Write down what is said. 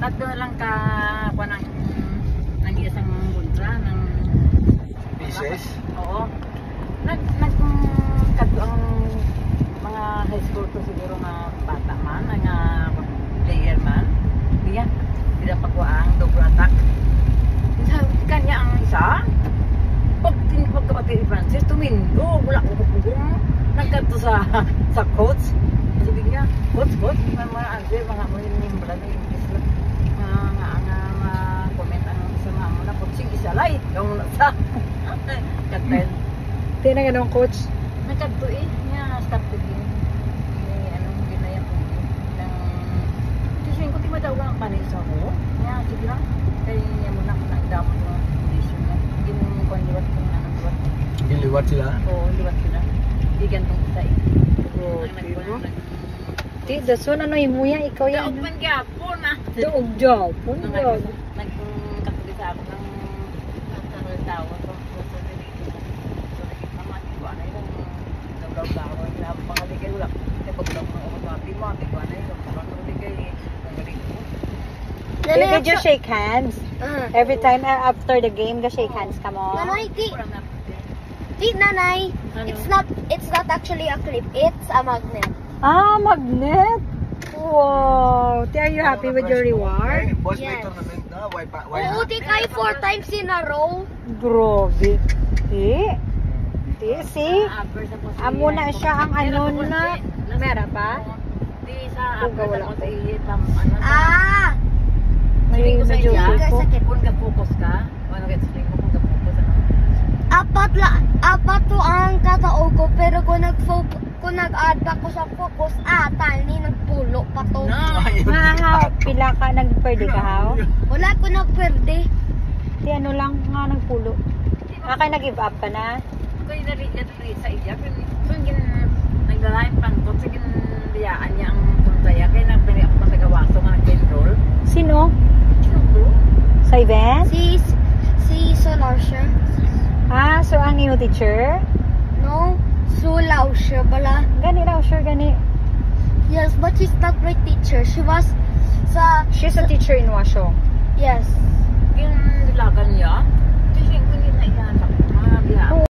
tatlo lang ka pa ng isang buntra ng Pieces? Oo. Kadto ang mga high school to siguro nga bata man, nga player man. Diyan, tidak pagwaang double attack. Kanya ang isa. Pag kapatid ni Francis, tumindo, wala ko pugong. Nagkadto sa coach. Sabi niya, coach, mga answer, mga yung bala ng English lang. Nga comment ang isa nga mo na, coaching isa lay. Yung sa katel. Hindi na ganun, coach. Nagkadto niya, stop to game. Hindi na yan po. Kasi ko timadaw lang panis ako. Niya, sige lang. Kaya niya muna ko nagdamot ng condition niya. Hindi mo liwat kung liwat. Giliwat sila? Oo, liwat sila. Hindi gantong isa Di, daso na no, imuya, ikaw yan. Daog man gyapon ah. Daog job. Nagkatuloy sa ako ng tawa. So, naman, ikuha na yun. Naglaw-law ko. Pangaligay wala. Kaya paglaw ko ng umasabi mo, ikuha na yun. Pangaligay, nagaling ko. Did you shake hands? Every time after the game, shake hands ka mo? Nanay, nanay. It's not actually a clip. It's a magnet. Ah, magnet. Wow. Are you happy with your reward? Boys, Yes. may tournament na. Oo, di kayo 4 times in a row. Grabe. See? Amo na siya ang ano na. Mera pa? Di sa Huwag wala ako ko. Ah! May medyo ko. Kung ka-focus ka, ano ka explain mo kung ka-focus ano? Apat to ang kataog ko, pero kung nag-add pa ko sa focus, tali nagpulo pa to. Hahaw, pila ka nagperde ka haw? Wala ko nagperde. Di ano lang nga nagpulo. Kaya nag-give up ka na? Kaya nari sa iya. So, nagdalayan pang to. Sige, biyaan niya ang puntaya. Kaya nagpili ako matagawaso nga nag-enroll. Sino? Sino to? Sa event? Si Solausha. Ah, so ang new teacher? No, Solausha bala. Gani raw, sure gani. Yes, but she's not my teacher. She was She's a teacher in Washo. yes. Yung dilagan niya. Kasi hindi na iyan. Mga biyaan.